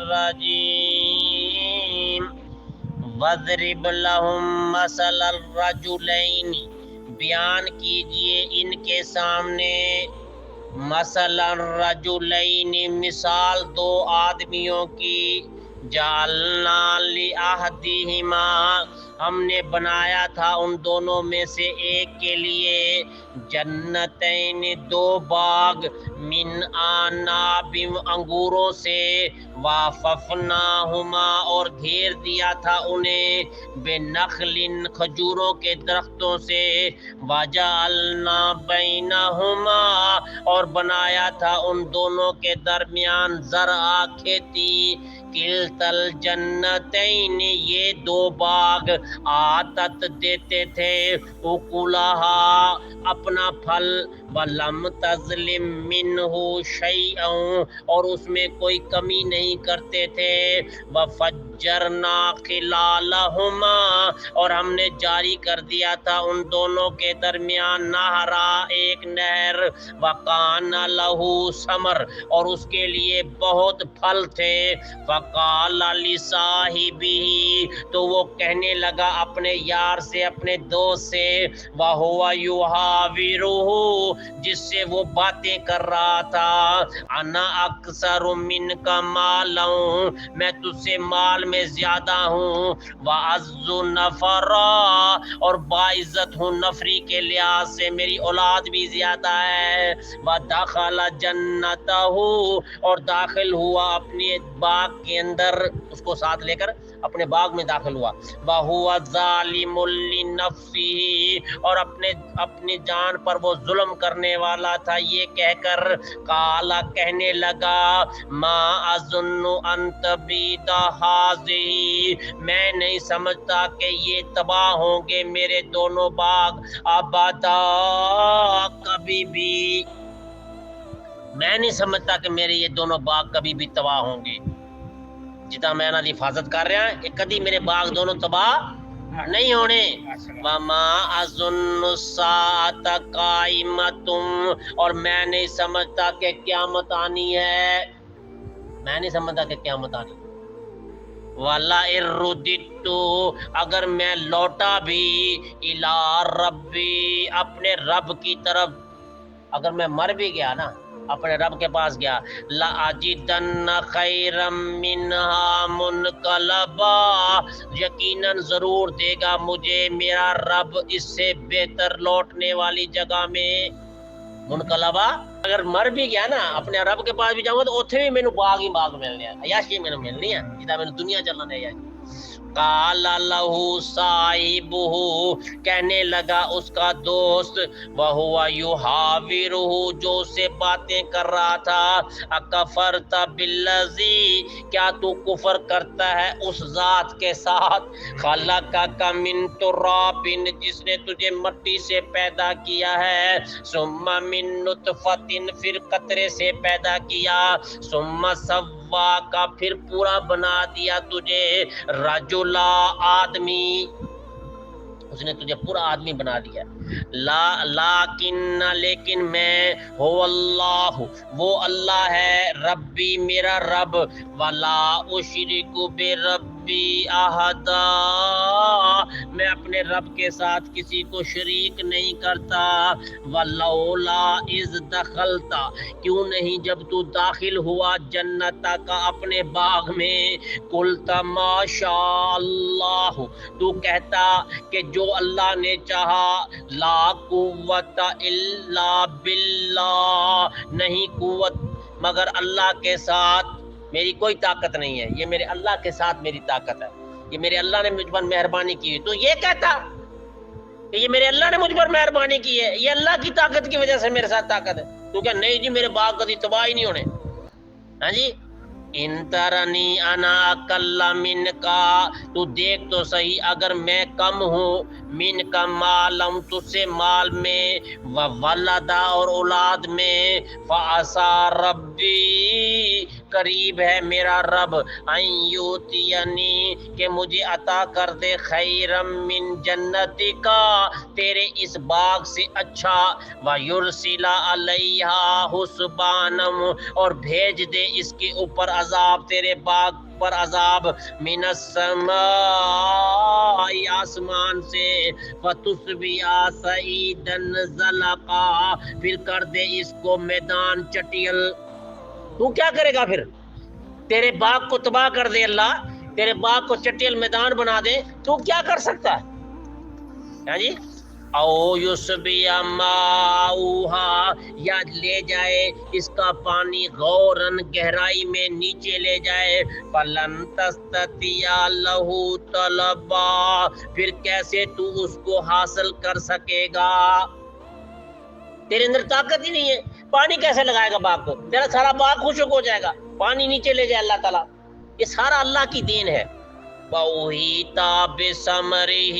الرجیم وَاضْرِبْ لَهُمْ مَثَلَ الرَّجُلَيْنِ بیان کیجئے ان کے سامنے مثلا الرجلین مثال دو آدمیوں کی جعلنا لأحدہما ہم نے بنایا تھا ان دونوں میں سے ایک کے لیے جنتین دو باغ من اعناب انگوروں سے واففناہما اور گھیر دیا تھا انہیں بنخل کھجوروں کے درختوں سے وجعلنا بینہما اور بنایا تھا ان دونوں کے درمیان زرعا کھیتی کلتا الجنتین یہ دو باغ آتت دیتے تھے اکلہا اپنا پھل ولم تظلم منہ شیئا اور اس میں کوئی کمی نہیں کرتے تھے وفجرنا خلالہما اور ہم نے جاری کر دیا تھا ان دونوں کے درمیان نہرا ایک نہر وکان لہو ثمر اور اس کے لیے بہت پھل تھے فقال لصاحبہ تو وہ کہنے لگا اپنے یار سے اپنے دوست سے وہو یحاورہ جس سے وہ باتیں کر رہا تھا انا اکثر منک مالا میں تجھ سے مال میں زیادہ ہوں واعز نفرا اور باعزت ہوں نفری کے لحاظ سے میری اولاد بھی زیادہ ہے ودخل جنتہ اور داخل ہوا اپنے باغ کے اندر اس کو ساتھ لے کر اپنے باغ میں داخل ہوا وَهُوَ ظَالِمٌ لِنَفْسِهِ اور اپنے جان پر وہ ظلم کرنے والا تھا یہ کہہ کر قال کہنے لگا ما اظن ان تبید هذه میں نہیں سمجھتا کہ یہ تباہ ہوں گے میرے دونوں باغ ابدا کبھی بھی میں نہیں سمجھتا کہ میرے یہ دونوں باغ کبھی بھی تباہ ہوں گے جتا میں انہاں دی حفاظت کر رہا ہوں کہ کدی میرے باغ دونوں تباہ نہیں ہونے وما اظن الساعۃ قائمۃ اور میں نہیں سمجھتا کہ قیامت آنی ہے میں نہیں سمجھتا کہ قیامت آنی وَلَا اِرُّدِدْتُ اگر میں لوٹا بھی اِلَىٰ رَبِّي اپنے رب کی طرف اگر میں مر بھی گیا نا اپنے رب کے پاس گیا لَأَجِدَنَّ خَيْرًا مِّنْهَا مُنْقَلَبًا یقیناً ضرور دے گا مجھے میرا رب اس سے بہتر لوٹنے والی جگہ میں منقلبہ اگر مر بھی گیا نا اپنے رب کے پاس بھی جاؤں گا تو اتنے بھی مینوں باغ ہی باغ ملنے ہیں عیاشی مینوں ملنی ہے جدا مینوں دنیا چلنا ہے قال لہ صاحبہ کہنے لگا اس کا دوست وہو یحاورہ جو سے باتیں کر رہا تھا اکفرت بالذی کیا تو کفر کرتا ہے اس ذات کے ساتھ خلقک من تراب جس نے تجھے مٹی سے پیدا کیا ہے ثم من نطفۃ پھر قطرے سے پیدا کیا ثم کا پھر پورا بنا دیا تجھے رجلا آدمی اس نے تجھے پورا آدمی بنا دیا لیکن میں ہو اللہ وہ اللہ ہے ربی میرا رب ولا اشرک بربی احدا میں اپنے رب کے ساتھ کسی کو شریک نہیں کرتا ولولا اذ دخلت کیوں نہیں جب تو داخل ہوا جنتا کا اپنے باغ میں قلت ما شاء اللہ تو کہتا کہ جو اللہ نے چاہا لا قوت الا باللہ نہیں قوت مگر اللہ کے ساتھ میری کوئی طاقت نہیں ہے یہ میرے اللہ کے ساتھ میری طاقت ہے یہ میرے اللہ نے مجھ پر مہربانی کی ہے تو یہ کہتا کہ یہ میرے اللہ نے مجھ پر مہربانی کی ہے یہ اللہ کی طاقت کی وجہ سے میرے ساتھ طاقت ہے تو کیا نہیں جی میرے باغ کبھی تباہ ہی نہیں ہونے ہاں جی ان ترنی انا اقل منکا تو دیکھ تو صحیح اگر میں کم ہوں من کا مالم تجھ سے مال میں، و ولدا اور اولاد میں، فعسا ربی قریب ہے میرا رب، ان یوتینی کہ مجھے عطا کر دے، خیرم من جنتی کا تیرے اس باغ سے اچھا، وَيُرْسِلَ عَلَيْهَا حُسْبَانًا اور بھیج دے اس کے اوپر عذاب، تیرے باغ پر عذاب، من السماء آسمان سے، فَتُصْبِحَ صَعِيدًا زَلَقًا پھر کر دے اس کو میدان چٹیل۔ تو کیا کرے گا پھر؟ تیرے باغ کو تباہ کر دے اللہ، تیرے باغ کو چٹیل میدان بنا دے، تو کیا کر سکتا ہے؟ ہاں جی، او یصبح ماؤہا یا لے جائے اس کا پانی غورن گہرائی میں نیچے لے جائے، فلن تستطیع لہ طلبا پھر کیسے تو اس کو حاصل کر سکے گا؟ تیرے اندر طاقت ہی نہیں ہے، پانی کیسے لگائے گا باغ کو؟ تیرا سارا باغ خشک ہو جائے گا، پانی نیچے لے جائے اللہ تعالیٰ، یہ سارا اللہ کی دین ہے۔ وَأُحِيطَ بِثَمَرِهِ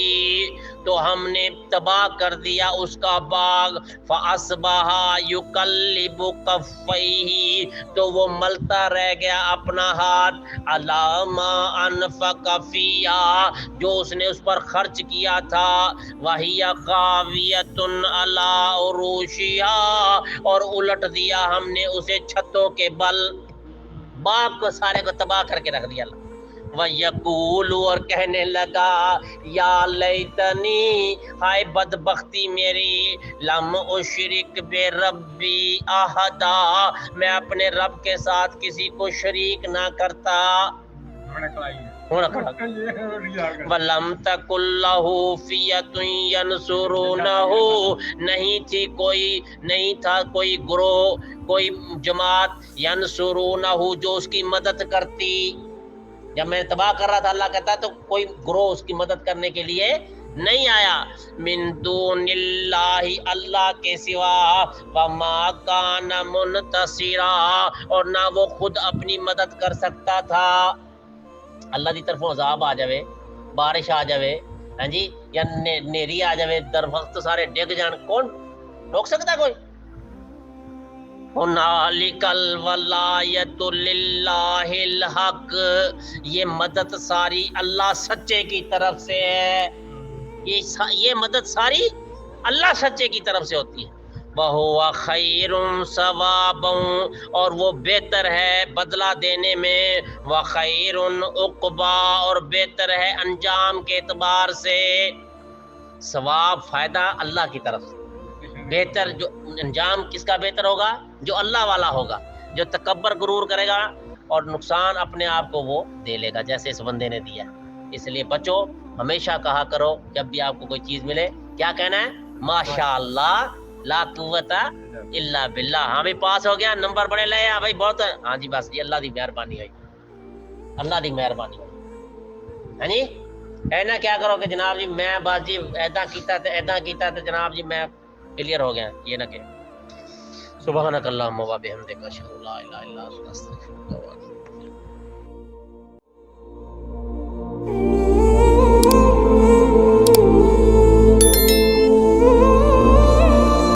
تو ہم نے تباہ کر دیا اس کا باغ، فَأَصْبَحَ يُقَلِّبُ كَفَّيْهِ تو وہ ملتا رہ گیا اپنا ہاتھ، عَلَىٰ مَا أَنفَقَ فِيهَا جو اس نے اس پر خرچ کیا تھا، وَهِيَ خَاوِيَةٌ عَلَىٰ عُرُوشِهَا اور الٹ دیا ہم نے اسے چھتوں کے بل، باغ کو سارے کو تباہ کر کے رکھ دیا اللہ۔ وَيَقُولُ اور کہنے لگا، یا لیتنی ہائے بدبختی میری، لم اشرک بربی احدا میں اپنے رب کے ساتھ کسی کو شریک نہ کرتا، وَلَمْ تَكُنْ لَهُ فِئَةٌ يَنْصُرُونَهُ نہیں تھا کوئی گروہ، کوئی جماعت، ینصرونہ جو اس کی مدد کرتی، جب میں تباہ کر رہا تھا اللہ کہتا ہے تو کوئی گروہ اس کی مدد کرنے کے لیے نہیں آیا، من دون اللہ اللہ کے سوا، وما کان منتصرا اور نہ وہ خود اپنی مدد کر سکتا تھا۔ اللہ دی طرفوں عذاب آ جاوے، بارش آ جاوے، ہاں جی، یا نیری آ جاوے، درخت سارے ڈگ جان، کون روک سکتا کوئی؟ هُنَالِكَ الْوَلَایَةُ لِلَّهِ الْحَقِّ یہ مدد ساری اللہ سچے کی طرف سے ہے، یہ مدد ساری اللہ سچے کی طرف سے ہوتی ہے۔ وَهُوَ خَيْرٌ ثَوَابًا اور وہ بہتر ہے بدلہ دینے میں، وَخَيْرٌ عُقْبًا اور بہتر ہے انجام کے اعتبار سے، ثواب فائدہ اللہ کی طرف سے، بہتر جو انجام کس کا بہتر ہوگا؟ جو اللہ والا ہوگا، جو تکبر غرور کرے گا اور نقصان اپنے آپ کو وہ دے لے گا جیسے اس بندے نے دیا۔ اس لیے بچو، ہمیشہ کہا کرو جب بھی آپ کو کوئی چیز ملے کیا کہنا ہے؟ ماشاء اللہ لا قوت الا باللہ۔ ہاں بھائی پاس ہو گیا، نمبر بڑے لے آ بھائی بہت، ہاں جی بس جی اللہ دی مہربانی ہوئی، اللہ دی مہربانی ہوئی، ہاں جی۔ اینا کیا کرو کہ جناب جی میں بس جی ایدا کیتا تے جناب جی میں کلیئر ہو گیا، یہ نہ کہ سبحانک اللہم و بحمدک اشہد ان لا الہ الا انت استغفرک و اتوب